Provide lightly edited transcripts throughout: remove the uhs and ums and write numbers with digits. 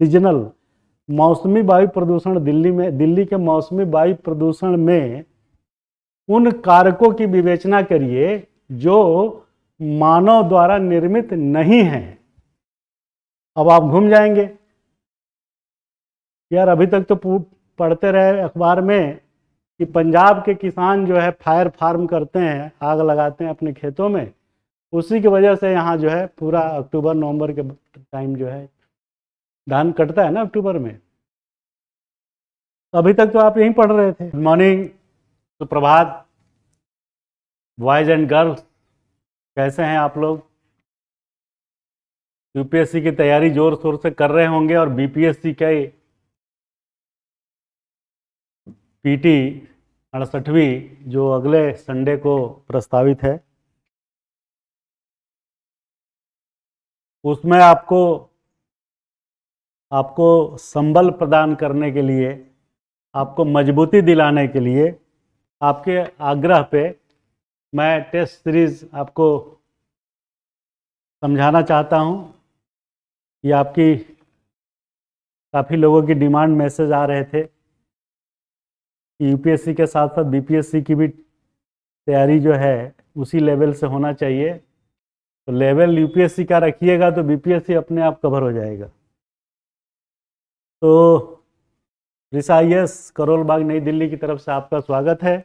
Seasonal मौसमी वायु प्रदूषण दिल्ली के मौसमी वायु प्रदूषण में उन कारकों की विवेचना करिए जो मानव द्वारा निर्मित नहीं है। अब आप घूम जाएंगे यार, अभी तक तो पढ़ते रहे अखबार में कि पंजाब के किसान जो है फायर फार्म करते हैं, आग लगाते हैं अपने खेतों में, उसी की वजह से यहाँ जो है पूरा अक्टूबर नवंबर के टाइम जो है धान कटता है ना अक्टूबर में। तो अभी तक तो आप यहीं पढ़ रहे थे। गुड मॉर्निंग, सुप्रभात बॉयज एंड गर्ल्स, कैसे हैं आप लोग? यूपीएससी की तैयारी जोर शोर से कर रहे होंगे और बीपीएससी के पीटी 68वीं जो अगले संडे को प्रस्तावित है, उसमें आपको संबल प्रदान करने के लिए, आपको मजबूती दिलाने के लिए, आपके आग्रह पे मैं टेस्ट सीरीज आपको समझाना चाहता हूँ। ये आपकी काफ़ी लोगों की डिमांड मैसेज आ रहे थे कि यूपीएससी के साथ साथ बीपीएससी की भी तैयारी जो है उसी लेवल से होना चाहिए। तो लेवल यूपीएससी का रखिएगा तो बीपीएससी अपने आप कवर हो जाएगा। तो रिसा IAS करोल बाग नई दिल्ली की तरफ से आपका स्वागत है।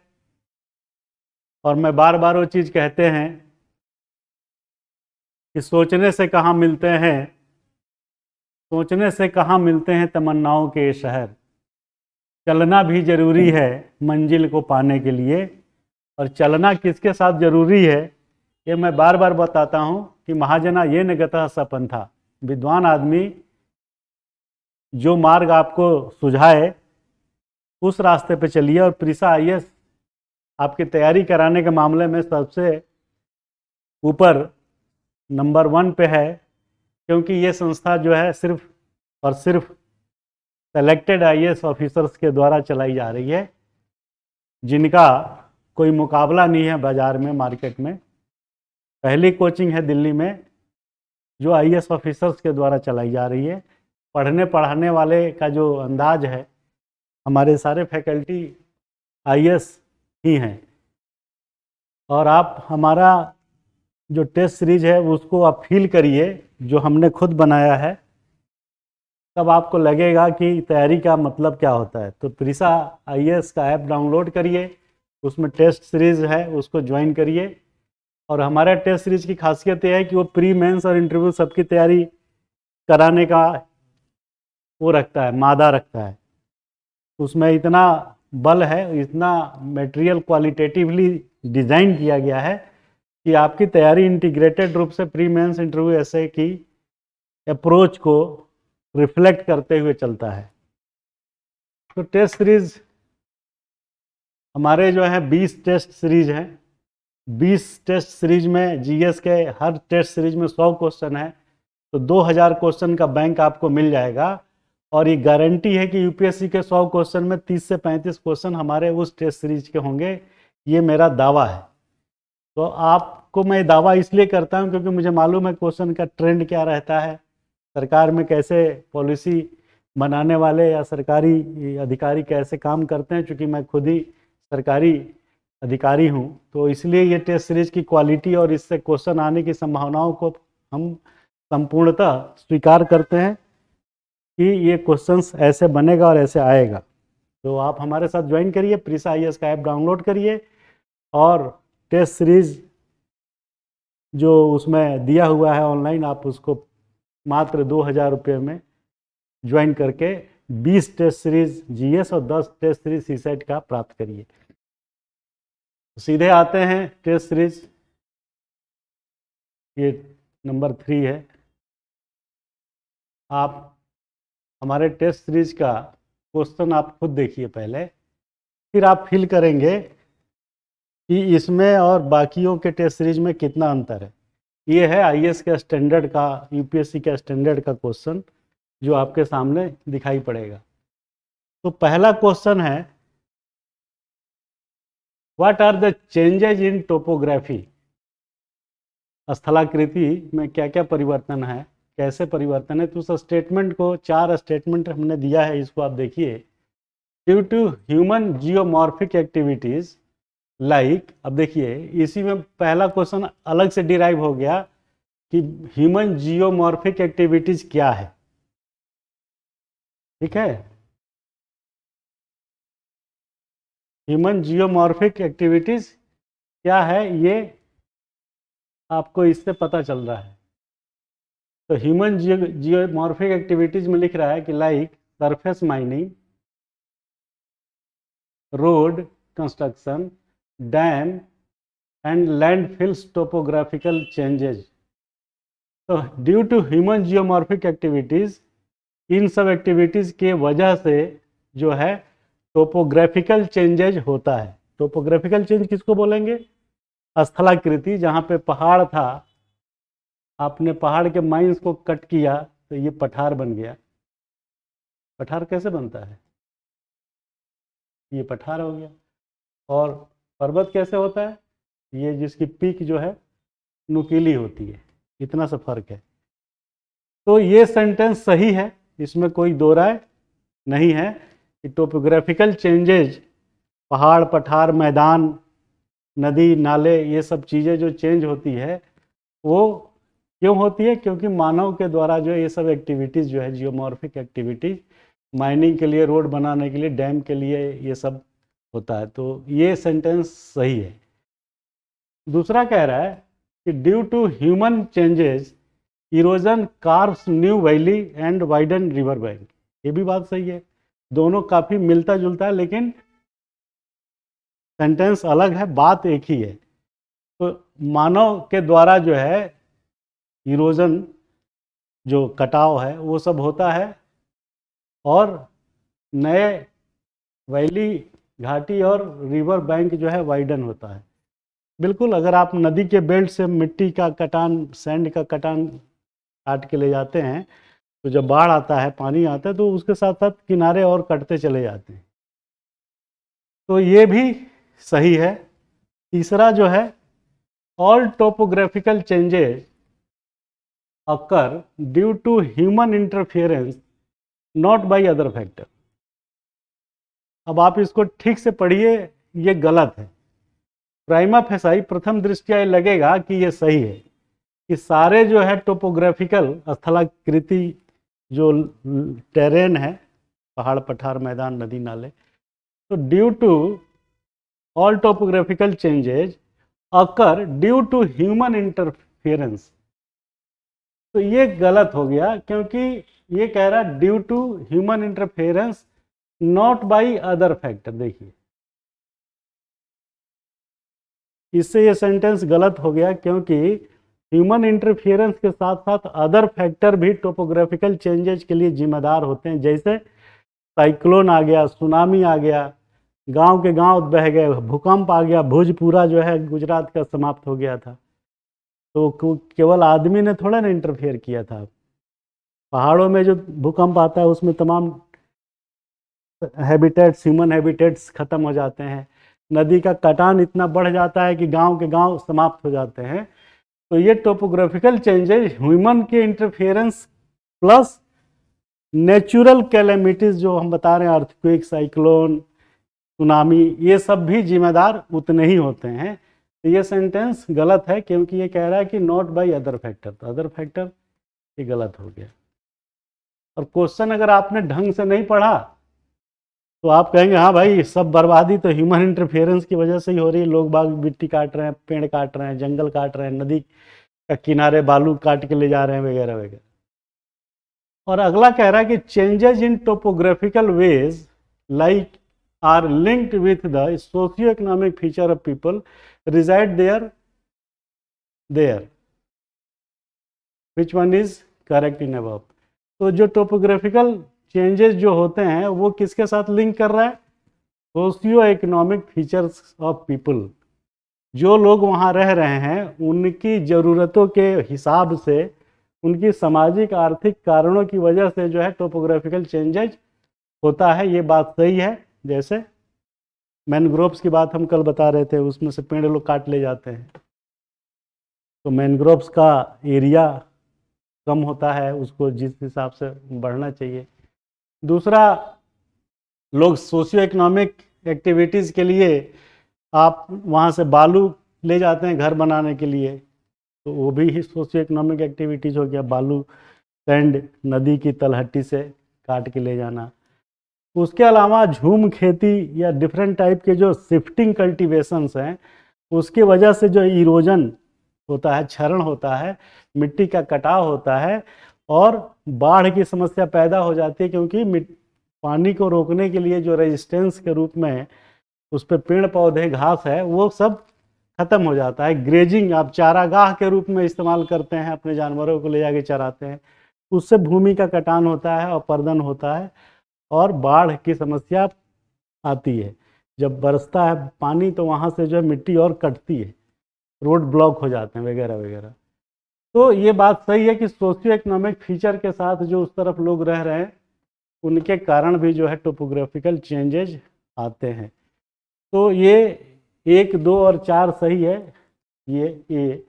और मैं बार बार वो चीज़ कहते हैं कि सोचने से कहाँ मिलते हैं तमन्नाओं के शहर, चलना भी जरूरी है मंजिल को पाने के लिए। और चलना किसके साथ जरूरी है ये मैं बार बार बताता हूँ कि महाजना ये न गतः सपंथा, विद्वान आदमी जो मार्ग आपको सुझाए उस रास्ते पे चलिए। और प्रीसा IAS आपकी तैयारी कराने के मामले में सबसे ऊपर नंबर 1 पे है, क्योंकि ये संस्था जो है सिर्फ और सिर्फ सेलेक्टेड IAS ऑफिसर्स के द्वारा चलाई जा रही है, जिनका कोई मुकाबला नहीं है बाज़ार में, मार्केट में। पहली कोचिंग है दिल्ली में जो IAS ऑफिसर्स के द्वारा चलाई जा रही है। पढ़ने पढ़ाने वाले का जो अंदाज है, हमारे सारे फैकल्टी IAS ही हैं। और आप हमारा जो टेस्ट सीरीज है उसको आप फील करिए, जो हमने खुद बनाया है, तब आपको लगेगा कि तैयारी का मतलब क्या होता है। तो प्रीसा IAS का ऐप डाउनलोड करिए, उसमें टेस्ट सीरीज है, उसको ज्वाइन करिए। और हमारा टेस्ट सीरीज की खासियत यह है कि वो प्री मेंस और इंटरव्यू सबकी तैयारी कराने का वो रखता है, मादा रखता है। उसमें इतना बल है, इतना मटेरियल क्वालिटेटिवली डिज़ाइन किया गया है कि आपकी तैयारी इंटीग्रेटेड रूप से प्री मेंस इंटरव्यू ऐसे की अप्रोच को रिफ्लेक्ट करते हुए चलता है। तो टेस्ट सीरीज हमारे जो है 20 टेस्ट सीरीज हैं। 20 टेस्ट सीरीज में GS के हर टेस्ट सीरीज में 100 क्वेश्चन है, तो 2000 क्वेश्चन का बैंक आपको मिल जाएगा। और ये गारंटी है कि यूपीएससी के 100 क्वेश्चन में 30 से 35 क्वेश्चन हमारे उस टेस्ट सीरीज के होंगे, ये मेरा दावा है। तो आपको मैं दावा इसलिए करता हूँ क्योंकि मुझे मालूम है क्वेश्चन का ट्रेंड क्या रहता है, सरकार में कैसे पॉलिसी बनाने वाले या सरकारी अधिकारी कैसे काम करते हैं। चूँकि मैं खुद ही सरकारी अधिकारी हूँ, तो इसलिए ये टेस्ट सीरीज की क्वालिटी और इससे क्वेश्चन आने की संभावनाओं को हम संपूर्णतः स्वीकार करते हैं कि ये क्वेश्चंस ऐसे बनेगा और ऐसे आएगा। तो आप हमारे साथ ज्वाइन करिए, प्रीसा IAS का ऐप डाउनलोड करिए और टेस्ट सीरीज जो उसमें दिया हुआ है ऑनलाइन, आप उसको मात्र 2000 रुपये में ज्वाइन करके 20 टेस्ट सीरीज GS और 10 टेस्ट सीरीज CSET का प्राप्त करिए। सीधे आते हैं टेस्ट सीरीज, ये नंबर 3 है। आप हमारे टेस्ट सीरीज का क्वेश्चन आप खुद देखिए पहले, फिर आप फील करेंगे कि इसमें और बाकियों के टेस्ट सीरीज में कितना अंतर है। ये है IAS के स्टैंडर्ड का, यूपीएससी के स्टैंडर्ड का क्वेश्चन जो आपके सामने दिखाई पड़ेगा। तो पहला क्वेश्चन है, what are the changes in topography, स्थलाकृति में क्या क्या परिवर्तन है कैसे परिवर्तन है, तो उस स्टेटमेंट को 4 स्टेटमेंट हमने दिया है, इसको आप देखिए। Due to human geomorphic activities like, अब देखिए इसी में पहला क्वेश्चन अलग से डिराइव हो गया कि ह्यूमन जियोमॉर्फिक एक्टिविटीज क्या है। ठीक है, ह्यूमन जियोमॉर्फिक एक्टिविटीज क्या है ये आपको इससे पता चल रहा है। तो ह्यूमन जियोमॉर्फिक एक्टिविटीज में लिख रहा है कि like surface mining, road construction, dam and landfills topographical changes. तो due to human geomorphic activities, इन सब एक्टिविटीज के वजह से जो है टोपोग्राफिकल चेंजेज होता है। टोपोग्राफिकल चेंज किसको बोलेंगे? स्थलाकृति, जहाँ पे पहाड़ था, आपने पहाड़ के माइंस को कट किया तो ये पठार बन गया। पठार कैसे बनता है? ये पठार हो गया। और पर्वत कैसे होता है? ये जिसकी पीक जो है नुकीली होती है। इतना सा फर्क है। तो ये सेंटेंस सही है, इसमें कोई दो राय नहीं है कि टोपोग्राफिकल चेंजेज, पहाड़ पठार मैदान नदी नाले ये सब चीज़ें जो चेंज होती है वो क्यों होती है? क्योंकि मानव के द्वारा जो ये सब एक्टिविटीज़ जो है जियोमॉर्फिक एक्टिविटीज, माइनिंग के लिए, रोड बनाने के लिए, डैम के लिए ये सब होता है। तो ये सेंटेंस सही है। दूसरा कह रहा है कि due to human changes erosion carves new valley and widen river bank. ये भी बात सही है, दोनों काफ़ी मिलता जुलता है लेकिन सेंटेंस अलग है, बात एक ही है। तो मानव के द्वारा जो है इरोजन, जो कटाव है वो सब होता है और नए वैली, घाटी और रिवर बैंक जो है वाइडन होता है। बिल्कुल, अगर आप नदी के बेल्ट से मिट्टी का कटान, सैंड का कटान काट के ले जाते हैं तो जब बाढ़ आता है, पानी आता है, तो उसके साथ साथ किनारे और कटते चले जाते हैं। तो ये भी सही है। तीसरा जो है, all topographical changes occur due to human interference not by other factor. अब आप इसको ठीक से पढ़िए, ये गलत है। प्राइमा फेसाई प्रथम दृष्टया लगेगा कि ये सही है कि सारे जो है टोपोग्राफिकल स्थलाकृति जो टेरेन है, पहाड़ पठार मैदान नदी नाले, तो due to all topographical changes occur due to human interference. तो ये गलत हो गया, क्योंकि ये कह रहा है due to human interference not by other factor. देखिए इससे ये सेंटेंस गलत हो गया, क्योंकि ह्यूमन इंटरफियरेंस के साथ साथ अदर फैक्टर भी टोपोग्राफिकल चेंजेज के लिए जिम्मेदार होते हैं। जैसे साइक्लोन आ गया, सुनामी आ गया, गांव के गांव बह गए, भूकंप आ गया, भुज पूरा जो है गुजरात का समाप्त हो गया था। तो केवल आदमी ने थोड़ा ना इंटरफेयर किया था। पहाड़ों में जो भूकंप आता है उसमें तमाम हैबिटेट्स, ह्यूमन हैबिटेट्स खत्म हो जाते हैं। नदी का कटान इतना बढ़ जाता है कि गांव के गांव समाप्त हो जाते हैं। तो ये टोपोग्राफिकल चेंजेस ह्यूमन के इंटरफेरेंस प्लस नेचुरल कैलेमिटीज जो हम बता रहे हैं, अर्थक्वेक, साइक्लोन, सुनामी, ये सब भी जिम्मेदार उतने ही होते हैं। तो ये सेंटेंस गलत है, क्योंकि ये कह रहा है कि नॉट बाय अदर फैक्टर। तो अदर फैक्टर ये गलत हो गया। और क्वेश्चन अगर आपने ढंग से नहीं पढ़ा तो आप कहेंगे हाँ भाई, सब बर्बादी तो ह्यूमन इंटरफेरेंस की वजह से ही हो रही है। लोग बाग मिट्टी काट रहे हैं, पेड़ काट रहे हैं, जंगल काट रहे हैं, नदी का किनारे बालू काट के ले जा रहे हैं, वगैरह वगैरह। और अगला कह रहा है कि changes in topographical ways like are linked with the socio-economic feature of people reside there. Which one is correct in above? तो जो टोपोग्राफिकल चेंजेस जो होते हैं वो किसके साथ लिंक कर रहा है? Socio economic features of people. जो लोग वहाँ रह रहे हैं उनकी ज़रूरतों के हिसाब से, उनकी सामाजिक आर्थिक कारणों की वजह से जो है टोपोग्राफिकल चेंजेज होता है। ये बात सही है। जैसे मैनग्रोव्स की बात हम कल बता रहे थे, उसमें से पेड़ लोग काट ले जाते हैं, तो मैनग्रोव्स का एरिया कम होता है, उसको जिस हिसाब से बढ़ना चाहिए। दूसरा, लोग सोशियो इकोनॉमिक एक्टिविटीज़ के लिए आप वहाँ से बालू ले जाते हैं घर बनाने के लिए, तो वो भी सोशियो इकोनॉमिक एक्टिविटीज़ हो गया, बालू सैंड नदी की तलहटी से काट के ले जाना। उसके अलावा झूम खेती या डिफरेंट टाइप के जो शिफ्टिंग कल्टीवेशंस हैं, उसकी वजह से जो इरोजन होता है, क्षरण होता है, मिट्टी का कटाव होता है और बाढ़ की समस्या पैदा हो जाती है, क्योंकि पानी को रोकने के लिए जो रेजिस्टेंस के रूप में उस पर पेड़ पौधे घास है वो सब खत्म हो जाता है। ग्रेजिंग आप चारागाह के रूप में इस्तेमाल करते हैं, अपने जानवरों को ले जाके चराते हैं, उससे भूमि का कटान होता है, अपरदन होता है और बाढ़ की समस्या आती है। जब बरसता है पानी तो वहाँ से जो है मिट्टी और कटती है, रोड ब्लॉक हो जाते हैं वगैरह वगैरह। तो ये बात सही है कि सोशियो इकोनॉमिक फीचर के साथ जो उस तरफ लोग रह रहे हैं उनके कारण भी जो है टोपोग्राफिकल चेंजेज आते हैं। तो ये 1, 2 और 4 सही है ये,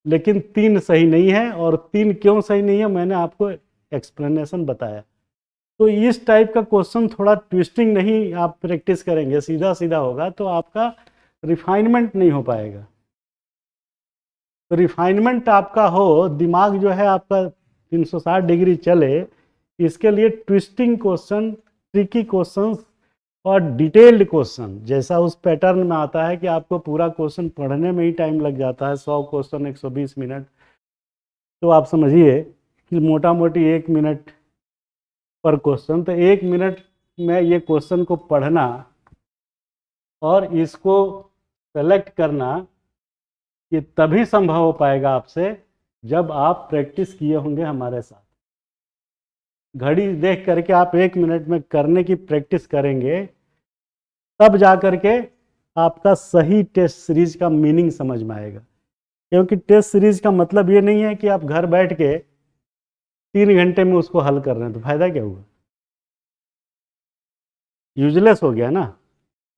लेकिन 3 सही नहीं है। और 3 क्यों सही नहीं है मैंने आपको एक्सप्लेनेशन बताया। तो इस टाइप का क्वेश्चन थोड़ा ट्विस्टिंग नहीं आप प्रैक्टिस करेंगे, सीधा सीधा होगा तो आपका रिफाइनमेंट नहीं हो पाएगा। तो रिफाइनमेंट आपका हो, दिमाग जो है आपका 360 डिग्री चले, इसके लिए ट्विस्टिंग क्वेश्चन, ट्रिकी क्वेश्चंस और डिटेल्ड क्वेश्चन, जैसा उस पैटर्न में आता है कि आपको पूरा क्वेश्चन पढ़ने में ही टाइम लग जाता है, 100 क्वेश्चन 120 मिनट, तो आप समझिए कि मोटा मोटी 1 मिनट पर क्वेश्चन। तो 1 मिनट में ये क्वेश्चन को पढ़ना और इसको सेलेक्ट करना ये तभी संभव हो पाएगा आपसे जब आप प्रैक्टिस किए होंगे हमारे साथ। घड़ी देख करके आप 1 मिनट में करने की प्रैक्टिस करेंगे, तब जा करके आपका सही टेस्ट सीरीज का मीनिंग समझ में आएगा। क्योंकि टेस्ट सीरीज का मतलब ये नहीं है कि आप घर बैठ के 3 घंटे में उसको हल कर रहे हैं, तो फायदा क्या हुआ, यूजलेस हो गया ना।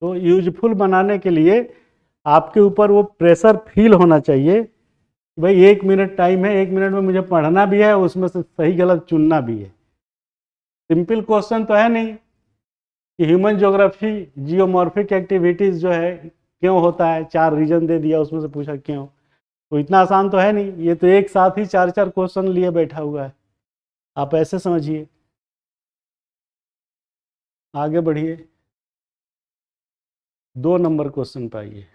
तो यूजफुल बनाने के लिए आपके ऊपर वो प्रेशर फील होना चाहिए कि भाई 1 मिनट टाइम है, 1 मिनट में मुझे पढ़ना भी है, उसमें से सही गलत चुनना भी है। सिंपल क्वेश्चन तो है नहीं कि ह्यूमन ज्योग्राफी जियोमॉर्फिक एक्टिविटीज़ जो है क्यों होता है, 4 रीजन दे दिया, उसमें से पूछा क्यों, तो इतना आसान तो है नहीं। ये तो एक साथ ही 4-4 क्वेश्चन लिए बैठा हुआ है, आप ऐसे समझिए। आगे बढ़िए, 2 नंबर क्वेश्चन पाइए।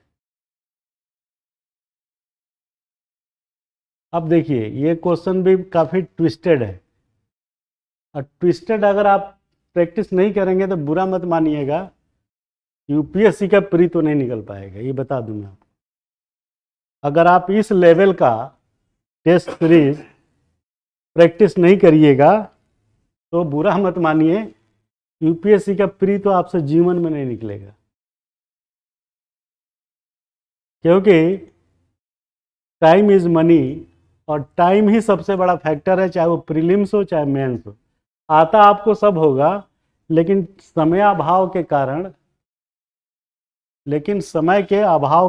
अब देखिए ये क्वेश्चन भी काफ़ी ट्विस्टेड है, और ट्विस्टेड अगर आप प्रैक्टिस नहीं करेंगे तो बुरा मत मानिएगा, यूपीएससी का प्री तो नहीं निकल पाएगा, ये बता दूं मैं आपको। अगर आप इस लेवल का टेस्ट सीरीज प्रैक्टिस नहीं करिएगा तो बुरा मत मानिए, यूपीएससी का प्री तो आपसे जीवन में नहीं निकलेगा। क्योंकि टाइम इज़ मनी, और टाइम ही सबसे बड़ा फैक्टर है, चाहे वो प्रीलिम्स हो चाहे मेंस हो। आता आपको सब होगा, लेकिन समय के अभाव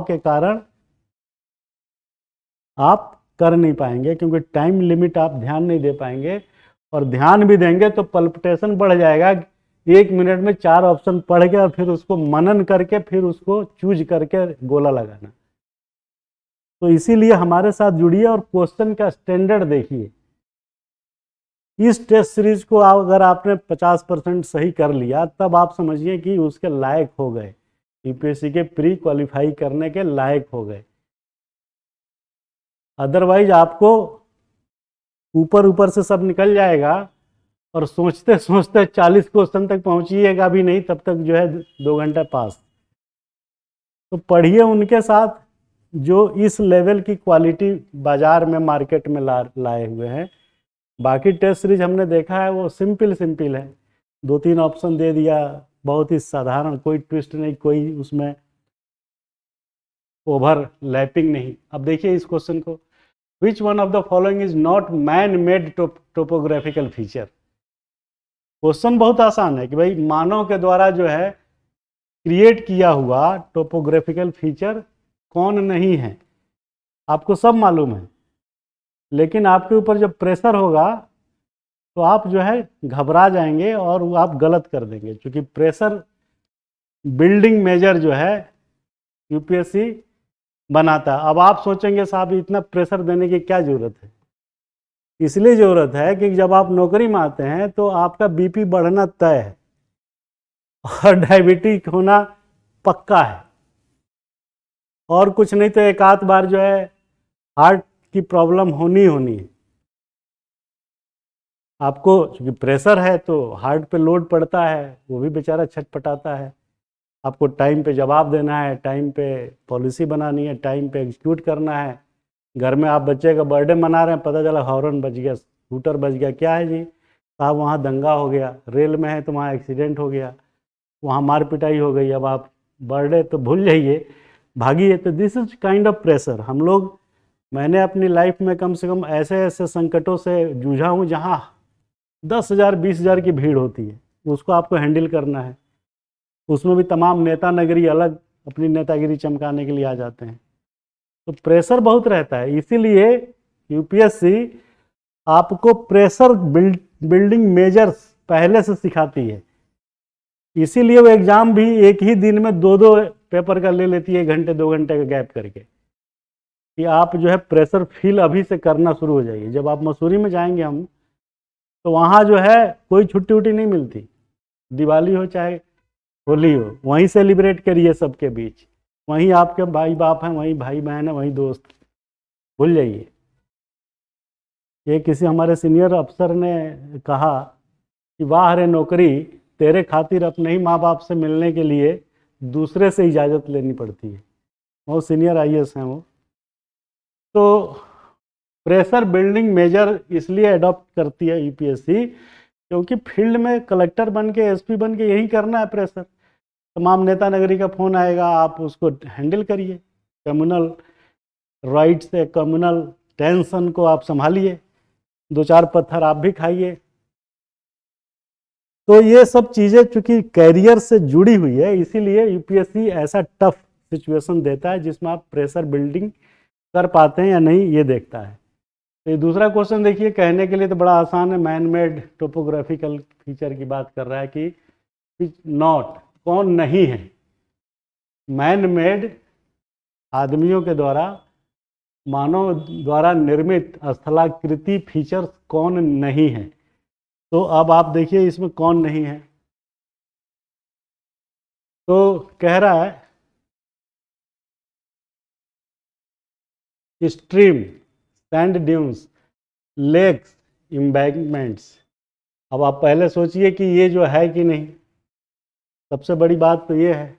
के कारण आप कर नहीं पाएंगे, क्योंकि टाइम लिमिट आप ध्यान नहीं दे पाएंगे, और ध्यान भी देंगे तो पल्पिटेशन बढ़ जाएगा। 1 मिनट में 4 ऑप्शन पढ़ के और फिर उसको मनन करके फिर उसको चूज करके गोला लगाना। तो इसीलिए हमारे साथ जुड़िए और क्वेश्चन का स्टैंडर्ड देखिए। इस टेस्ट सीरीज को अगर आपने 50% सही कर लिया, तब आप समझिए कि उसके लायक हो गए, यूपीएससी के प्री क्वालिफाई करने के लायक हो गए। अदरवाइज आपको ऊपर ऊपर से सब निकल जाएगा और सोचते सोचते 40 क्वेश्चन तक पहुंचिएगा भी नहीं, तब तक जो है 2 घंटा पास। तो पढ़िए उनके साथ जो इस लेवल की क्वालिटी बाजार में मार्केट में लाए हुए हैं। बाकी टेस्ट सीरीज हमने देखा है वो सिंपल है, 2-3 ऑप्शन दे दिया, बहुत ही साधारण, कोई ट्विस्ट नहीं, कोई उसमें ओवरलैपिंग नहीं। अब देखिए इस क्वेश्चन को, which one of the following is not man made topographical feature. Question बहुत आसान है कि भाई मानव के द्वारा जो है क्रिएट किया हुआ टोपोग्राफिकल फीचर कौन नहीं है। आपको सब मालूम है, लेकिन आपके ऊपर जब प्रेशर होगा तो आप जो है घबरा जाएंगे और वो आप गलत कर देंगे, क्योंकि प्रेशर बिल्डिंग मेजर जो है यूपीएससी बनाता है। अब आप सोचेंगे साहब इतना प्रेशर देने की क्या ज़रूरत है? इसलिए ज़रूरत है कि जब आप नौकरी में आते हैं तो आपका बीपी बढ़ना तय है और डायबिटिक होना पक्का है, और कुछ नहीं तो एक आध बार जो है हार्ट की प्रॉब्लम होनी होनी है आपको, क्योंकि प्रेशर है तो हार्ट पे लोड पड़ता है, वो भी बेचारा छटपटाता है। आपको टाइम पे जवाब देना है, टाइम पे पॉलिसी बनानी है, टाइम पे एग्जीक्यूट करना है। घर में आप बच्चे का बर्थडे मना रहे हैं, पता चला हॉर्न बज गया, स्कूटर बज गया, क्या है जी साहब वहाँ दंगा हो गया, रेल में है तो वहाँ एक्सीडेंट हो गया, वहाँ मार पिटाई हो गई, अब आप बर्थडे तो भूल जाइए, भागिए। तो this is kind of pressure. हम लोग, मैंने अपनी लाइफ में कम से कम ऐसे ऐसे संकटों से जूझा हूँ जहाँ 10,000 20,000 की भीड़ होती है, उसको आपको हैंडल करना है। उसमें भी तमाम नेता नगरी अलग अपनी नेतागिरी चमकाने के लिए आ जाते हैं, तो प्रेशर बहुत रहता है। इसीलिए यूपीएससी आपको प्रेशर बिल्डिंग मेजर्स पहले से सिखाती है। इसीलिए वो एग्ज़ाम भी एक ही दिन में दो दो पेपर का ले लेती है, 1 घंटे 2 घंटे का गैप करके, कि आप जो है प्रेशर फील अभी से करना शुरू हो जाइए। जब आप मसूरी में जाएंगे हम, तो वहाँ जो है कोई छुट्टी उट्टी नहीं मिलती, दिवाली हो चाहे होली हो, वहीं सेलिब्रेट करिए सबके बीच, वहीं आपके भाई बाप हैं, वहीं भाई बहन है, वहीं दोस्त, भूल जाइए। ये किसी हमारे सीनियर अफसर ने कहा कि वाह रे नौकरी, तेरे खातिर अपने ही माँ बाप से मिलने के लिए दूसरे से इजाज़त लेनी पड़ती है। बहुत सीनियर आईएएस हैं वो। तो प्रेशर बिल्डिंग मेजर इसलिए अडॉप्ट करती है यूपीएससी, क्योंकि फील्ड में कलेक्टर बन के एसपी बन के यही करना है प्रेशर। तमाम नेता नगरी का फ़ोन आएगा, आप उसको हैंडल करिए, कम्युनल राइट से कम्युनल टेंशन को आप संभालिए, 2-4 पत्थर आप भी खाइए। तो ये सब चीज़ें चूंकि कैरियर से जुड़ी हुई है, इसीलिए यूपीएससी ऐसा टफ सिचुएशन देता है जिसमें आप प्रेशर बिल्डिंग कर पाते हैं या नहीं, ये देखता है। तो ये दूसरा क्वेश्चन देखिए, कहने के लिए तो बड़ा आसान है, मैन मेड टोपोग्राफिकल फीचर की बात कर रहा है कि नॉट, कौन नहीं है, मैन मेड आदमियों के द्वारा, मानव द्वारा निर्मित स्थलाकृति फीचर्स कौन नहीं है। तो अब आप देखिए इसमें कौन नहीं है, तो कह रहा है stream, sand dunes, lakes, embankments. अब आप पहले सोचिए कि ये जो है कि नहीं। सबसे बड़ी बात तो ये है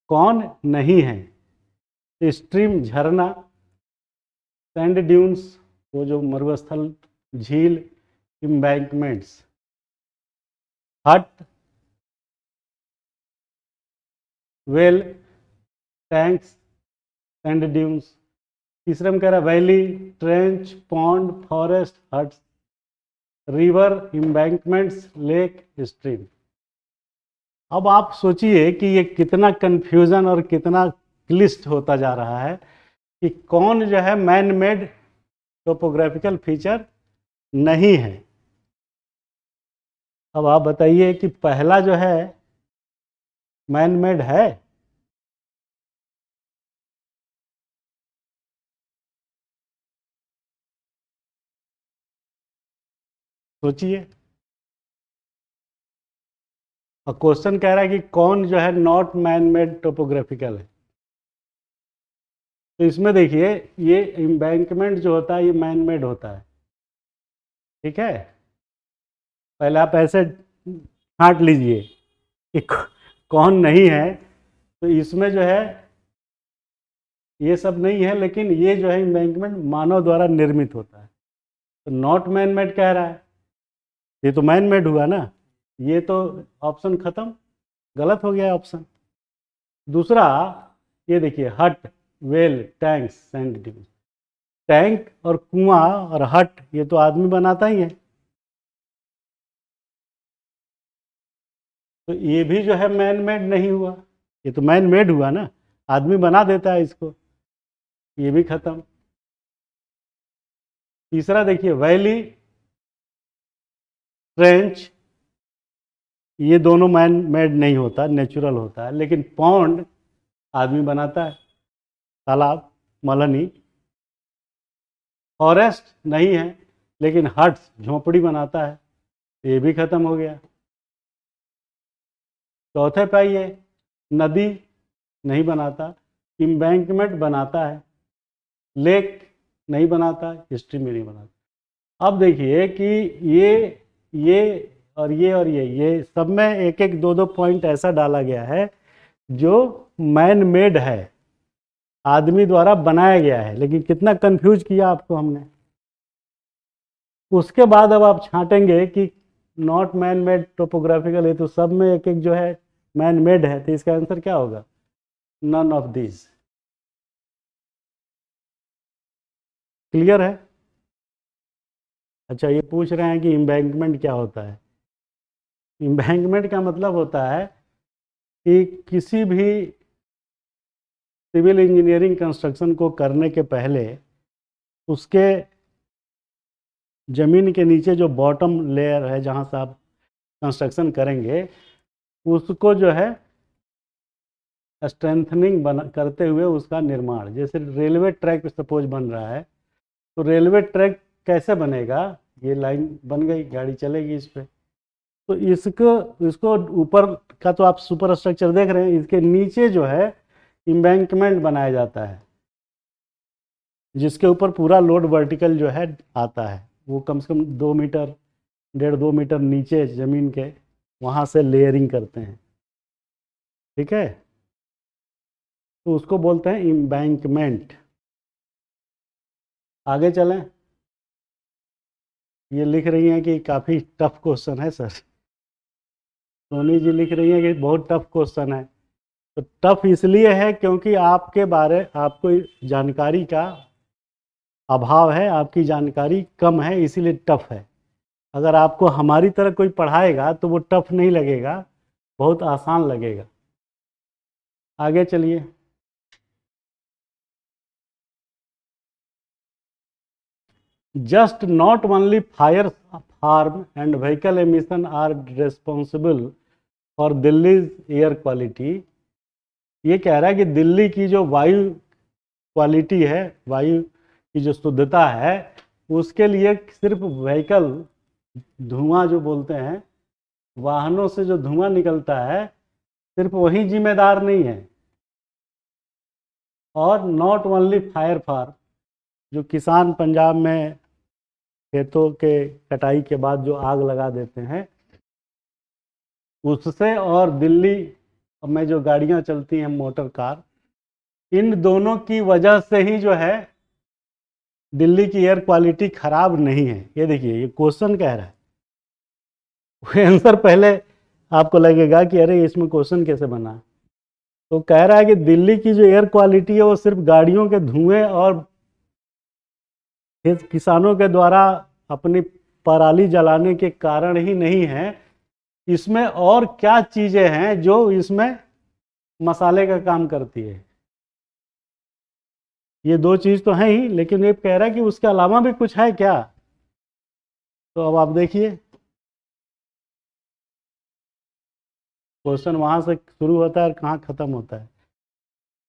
कौन नहीं है। स्ट्रीम झरना, सैंड ड्यून्स वो जो मरुस्थल, झील, एम्बैंकमेंट्स, हट, वेल, टैंक्स, सैंड ड्यून्स। तीसरे में कह रहा है valley, trench, pond, forest, huts, river, embankments, lake, stream. अब आप सोचिए कि ये कितना कंफ्यूजन और कितना क्लिष्ट होता जा रहा है कि कौन जो है मैन मेड टोपोग्राफिकल फीचर नहीं है। अब आप बताइए कि पहला जो है मैन मेड है। सोचिए, और क्वेश्चन कह रहा है कि कौन जो है नॉट मैन मेड टोपोग्राफिकल है। तो इसमें देखिए ये एम्बैंकमेंट जो होता है ये मैन मेड होता है, ठीक है। पहले आप ऐसे छांट लीजिए कि कौन नहीं है। तो इसमें जो है ये सब नहीं है, लेकिन ये जो है एम्बैंकमेंट मानव द्वारा निर्मित होता है। तो नॉट मैन मेड कह रहा है, ये तो मैन मेड हुआ ना, ये तो ऑप्शन खत्म, गलत हो गया ऑप्शन। दूसरा ये देखिए हट, well, tanks, sand dunes. Tank और कुआं और हट ये तो आदमी बनाता ही है, तो ये भी जो है मैन मेड नहीं हुआ, ये तो मैन मेड हुआ ना, आदमी बना देता है इसको, ये भी खत्म। तीसरा देखिए वैली, ट्रेंच, ये दोनों मैन मेड नहीं होता, नेचुरल होता है। लेकिन पॉन्ड आदमी बनाता है, तालाब, मलनी। फॉरेस्ट नहीं है, लेकिन हट्स, झोपड़ी बनाता है, ये भी खत्म हो गया। चौथे पाइए नदी नहीं बनाता, इम्बैंकमेंट बनाता है, लेक नहीं बनाता, हिस्ट्री में नहीं बनाता। अब देखिए कि ये और ये सब में एक एक दो दो पॉइंट ऐसा डाला गया है जो मैन मेड है, आदमी द्वारा बनाया गया है। लेकिन कितना कंफ्यूज किया आपको हमने। उसके बाद अब आप छांटेंगे कि नॉट मैन मेड टोपोग्राफिकल है, तो सब में एक एक जो है मैन मेड है, तो इसका आंसर क्या होगा? None of these. क्लियर है? अच्छा, ये पूछ रहे हैं कि इम्बैंकमेंट क्या होता है। इम्बैंकमेंट का मतलब होता है कि किसी भी सिविल इंजीनियरिंग कंस्ट्रक्शन को करने के पहले उसके ज़मीन के नीचे जो बॉटम लेयर है जहाँ से आप कंस्ट्रक्शन करेंगे, उसको जो है स्ट्रेंथनिंग बना करते हुए उसका निर्माण। जैसे रेलवे ट्रैक सपोज बन रहा है, तो रेलवे ट्रैक कैसे बनेगा? ये लाइन बन गई, गाड़ी चलेगी इस पर। तो इसको ऊपर का तो आप सुपर स्ट्रक्चर देख रहे हैं, इसके नीचे जो है इम्बैंकमेंट बनाया जाता है, जिसके ऊपर पूरा लोड वर्टिकल जो है आता है। वो कम से कम 2 मीटर, 1.5-2 मीटर नीचे ज़मीन के, वहाँ से लेयरिंग करते हैं। ठीक है, तो उसको बोलते हैं इम्बैंकमेंट। आगे चलें। ये लिख रही हैं कि काफ़ी टफ क्वेश्चन है सर। सोनी जी लिख रही हैं कि बहुत टफ क्वेश्चन है। तो टफ इसलिए है क्योंकि आपको जानकारी का अभाव है, आपकी जानकारी कम है, इसीलिए टफ है। अगर आपको हमारी तरह कोई पढ़ाएगा तो वो टफ नहीं लगेगा, बहुत आसान लगेगा। आगे चलिए। Just not only fire, farm and vehicle emission are responsible for Delhi's air quality। ये कह रहा है कि दिल्ली की जो वायु क्वालिटी है, वायु की जो शुद्धता है, उसके लिए सिर्फ व्हीकल, धुआं जो बोलते हैं, वाहनों से जो धुआं निकलता है, सिर्फ वही जिम्मेदार नहीं है। और नॉट ओनली फायर फार, जो किसान पंजाब में खेतों के कटाई के बाद जो आग लगा देते हैं, उससे, और दिल्ली में जो गाड़ियां चलती हैं मोटर कार, इन दोनों की वजह से ही जो है दिल्ली की एयर क्वालिटी खराब नहीं है। ये देखिए, ये क्वेश्चन कह रहा है। वो आंसर पहले आपको लगेगा कि अरे इसमें क्वेश्चन कैसे बना। तो कह रहा है कि दिल्ली की जो एयर क्वालिटी है वो सिर्फ गाड़ियों के धुएं और किसानों के द्वारा अपनी पराली जलाने के कारण ही नहीं है, इसमें और क्या चीजें हैं जो इसमें मसाले का काम करती है। ये दो चीज तो है ही, लेकिन ये कह रहा है कि उसके अलावा भी कुछ है क्या। तो अब आप देखिए, क्वेश्चन वहां से शुरू होता है और कहाँ खत्म होता है।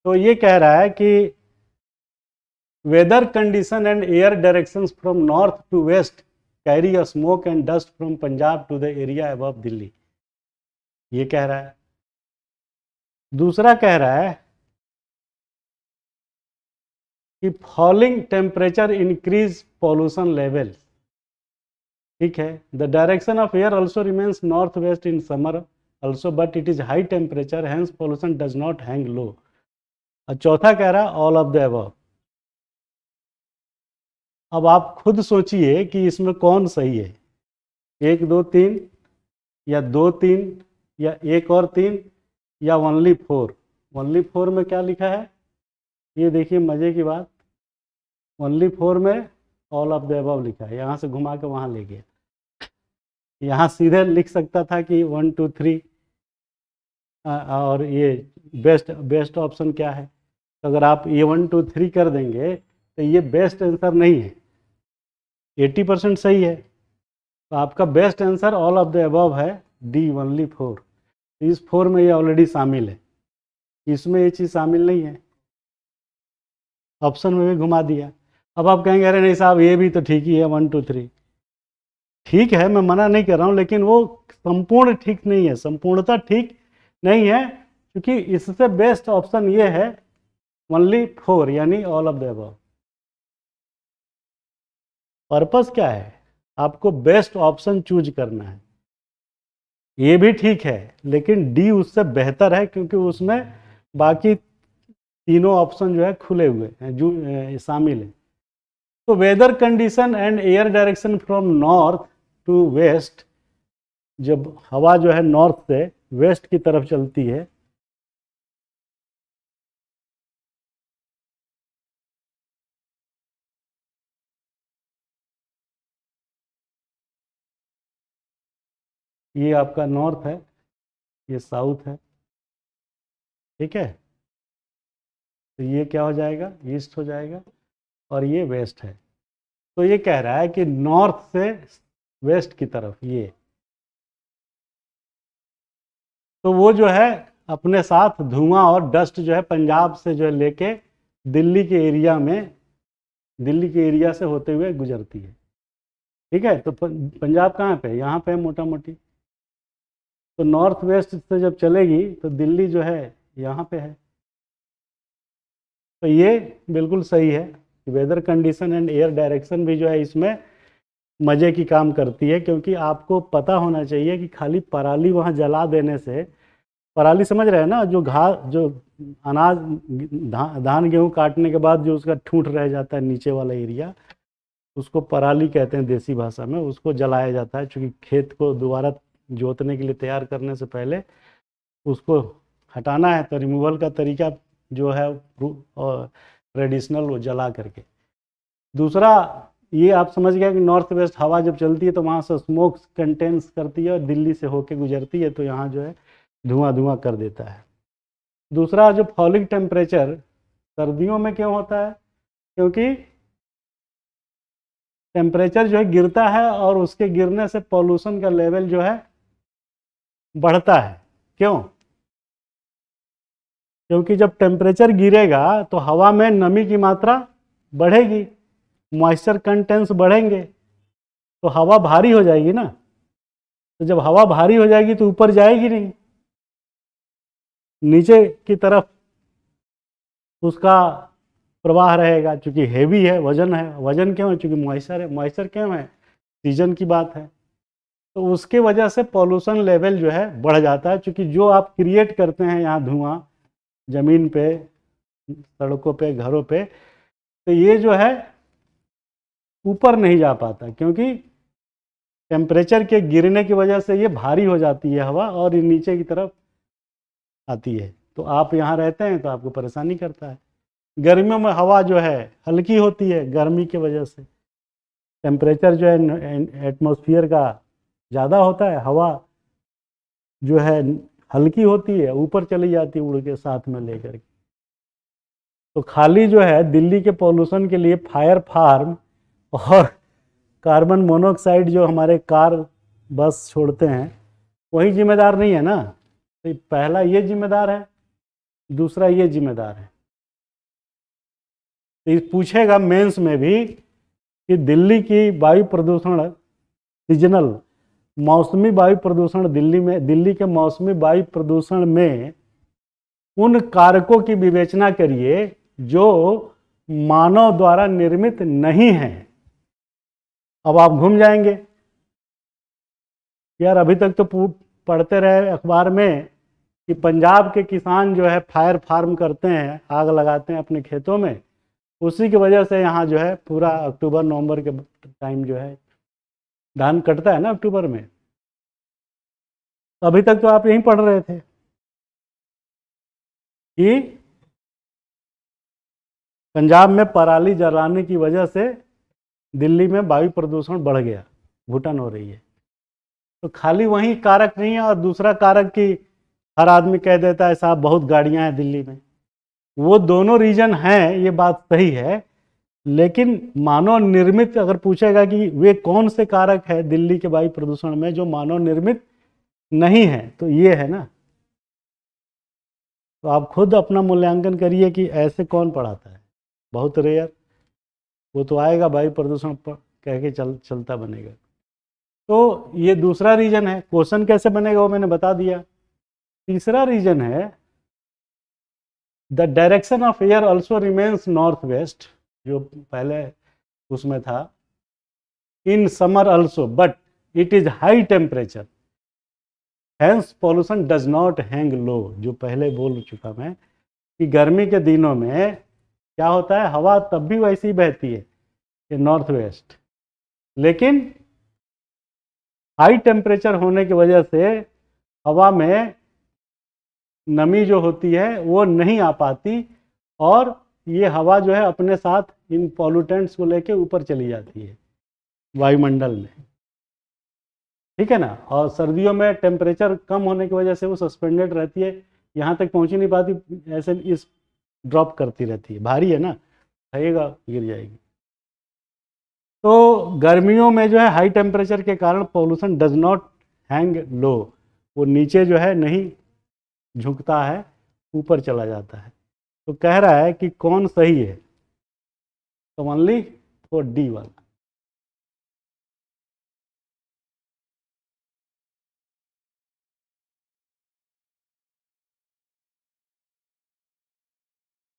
तो ये कह रहा है कि weather condition and air directions from north to west carry a smoke and dust from Punjab to the area above Delhi. ये कह रहा है। दूसरा कह रहा है कि falling temperature increase pollution level. ठीक है, the direction of air also remains north west in summer also, but it is high temperature hence pollution does not hang low. और चौथा कह रहा है ऑल ऑफ द अबव। अब आप खुद सोचिए कि इसमें कौन सही है, 1 2 3, या 2 3, या 1 और 3, या ओनली 4। ओनली 4 में क्या लिखा है, ये देखिए मजे की बात। ओनली 4 में ऑल ऑफ द अबव लिखा है, यहाँ से घुमा के वहाँ ले गया। यहाँ सीधे लिख सकता था कि 1 2 3, और ये बेस्ट ऑप्शन क्या है। तो अगर आप ये 1 2 3 कर देंगे तो ये बेस्ट आंसर नहीं है। 80% सही है। तो आपका best answer all of the above है, डी ओनली 4। इस 4 में ये ऑलरेडी शामिल है, इसमें ये चीज़ शामिल नहीं है, ऑप्शन में भी घुमा दिया। अब आप कहेंगे अरे नहीं साहब ये भी तो ठीक ही है 1 2 3। ठीक है, मैं मना नहीं कर रहा हूँ, लेकिन वो संपूर्ण ठीक नहीं है, संपूर्णता ठीक नहीं है, क्योंकि इससे बेस्ट ऑप्शन ये है ओनली 4 यानी all of the above. Purpose क्या है, आपको बेस्ट ऑप्शन चूज करना है। ये भी ठीक है, लेकिन डी उससे बेहतर है, क्योंकि उसमें बाकी तीनों ऑप्शन जो है खुले हुए हैं, जो शामिल है। तो weather condition and air direction from north to west, जब हवा जो है नॉर्थ से वेस्ट की तरफ चलती है, ये आपका नॉर्थ है, ये साउथ है, ठीक है। तो ये क्या हो जाएगा, ईस्ट हो जाएगा, और ये वेस्ट है। तो ये कह रहा है कि नॉर्थ से वेस्ट की तरफ ये, तो वो जो है अपने साथ धुआं और डस्ट जो है पंजाब से जो है लेके दिल्ली के एरिया में, दिल्ली के एरिया से होते हुए गुजरती है, ठीक है। तो पंजाब कहाँ पे, यहाँ पे मोटा मोटी। तो नॉर्थ वेस्ट से जब चलेगी तो दिल्ली जो है यहाँ पे है। तो ये बिल्कुल सही है, weather condition and air direction भी जो है इसमें मज़े की काम करती है, क्योंकि आपको पता होना चाहिए कि खाली पराली वहाँ जला देने से, पराली समझ रहे हैं ना, जो जो अनाज धान गेहूँ काटने के बाद जो उसका ठूंठ रह जाता है नीचे वाला एरिया, उसको पराली कहते हैं देसी भाषा में। उसको जलाया जाता है, क्योंकि खेत को दोबारा जोतने के लिए तैयार करने से पहले उसको हटाना है, तो रिमूवल का तरीका जो है ट्रेडिशनल वो जला करके। दूसरा ये आप समझ गए कि नॉर्थ वेस्ट हवा जब चलती है तो वहाँ से स्मोक कंटेंस करती है और दिल्ली से होके गुजरती है, तो यहाँ जो है धुआं धुआं कर देता है। दूसरा जो फॉलिंग टेम्परेचर सर्दियों में क्यों होता है, क्योंकि टेम्परेचर जो है गिरता है और उसके गिरने से पॉल्यूशन का लेवल जो है बढ़ता है। क्यों, क्योंकि जब टेम्परेचर गिरेगा तो हवा में नमी की मात्रा बढ़ेगी, मॉइस्चर कंटेंट्स बढ़ेंगे, तो हवा भारी हो जाएगी ना। तो जब हवा भारी हो जाएगी तो ऊपर जाएगी नहीं, नीचे की तरफ उसका प्रवाह रहेगा, क्योंकि हेवी है, वजन है। वजन क्यों है, क्योंकि मॉइस्चर है। मॉइस्चर क्यों है, सीजन की बात है। तो उसके वजह से पॉल्यूशन लेवल जो है बढ़ जाता है, क्योंकि जो आप क्रिएट करते हैं यहाँ धुआं ज़मीन पे, सड़कों पे, घरों पे, तो ये जो है ऊपर नहीं जा पाता, क्योंकि टेम्परेचर के गिरने की वजह से ये भारी हो जाती है हवा और ये नीचे की तरफ आती है। तो आप यहाँ रहते हैं तो आपको परेशानी करता है। गर्मियों में हवा जो है हल्की होती है, गर्मी की वजह से टेम्परेचर जो है एटमॉस्फेयर का ज़्यादा होता है, हवा जो है हल्की होती है, ऊपर चली जाती है उड़ के साथ में लेकर के। तो खाली जो है दिल्ली के पॉल्यूशन के लिए फायर फार्म और कार्बन मोनोऑक्साइड जो हमारे कार बस छोड़ते हैं वही जिम्मेदार नहीं है ना। तो पहला ये जिम्मेदार है, दूसरा ये जिम्मेदार है। तो पूछेगा मेंस में भी कि दिल्ली की वायु प्रदूषण सीजनल मौसमी वायु प्रदूषण, दिल्ली के मौसमी वायु प्रदूषण में उन कारकों की विवेचना करिए जो मानव द्वारा निर्मित नहीं है। अब आप घूम जाएंगे यार, अभी तक तो पढ़ते रहे अखबार में कि पंजाब के किसान जो है फायर फार्म करते हैं, आग लगाते हैं अपने खेतों में, उसी की वजह से यहाँ जो है पूरा अक्टूबर नवंबर के टाइम जो है धान कटता है ना अक्टूबर में। अभी तक तो आप यहीं पढ़ रहे थे कि पंजाब में पराली जलाने की वजह से दिल्ली में वायु प्रदूषण बढ़ गया, घुटन हो रही है। तो खाली वही कारक नहीं है, और दूसरा कारक कि हर आदमी कह देता है साहब बहुत गाड़ियां हैं दिल्ली में। वो दोनों रीजन हैं, ये बात सही है, लेकिन मानव निर्मित अगर पूछेगा कि वे कौन से कारक है दिल्ली के वायु प्रदूषण में जो मानव निर्मित नहीं है, तो ये है ना। तो आप खुद अपना मूल्यांकन करिए कि ऐसे कौन पढ़ाता है, बहुत रेयर। वो तो आएगा वायु प्रदूषण पर कह के चलता बनेगा। तो ये दूसरा रीजन है। क्वेश्चन कैसे बनेगा वो मैंने बता दिया। तीसरा रीजन है the direction of air also remains north west, जो पहले उसमें था, in summer also but it is high temperature hence pollution does not hang low. जो पहले बोल चुका मैं कि गर्मी के दिनों में क्या होता है, हवा तब भी वैसी ही बहती है नॉर्थ वेस्ट, लेकिन हाई टेम्परेचर होने की वजह से हवा में नमी जो होती है वो नहीं आ पाती, और ये हवा जो है अपने साथ इन पॉल्यूटेंट्स को लेके ऊपर चली जाती है वायुमंडल में, ठीक है ना। और सर्दियों में टेम्परेचर कम होने की वजह से वो सस्पेंडेड रहती है, यहाँ तक पहुँच ही नहीं पाती, ऐसे इस ड्रॉप करती रहती है, भारी है ना, खाइएगा गिर जाएगी। तो गर्मियों में जो है हाई टेम्परेचर के कारण पॉल्यूशन डज नॉट हैंग लो, वो नीचे जो है नहीं झुकता है, ऊपर चला जाता है। तो कह रहा है कि कौन सही है, तो ओनली फॉर डी वाला।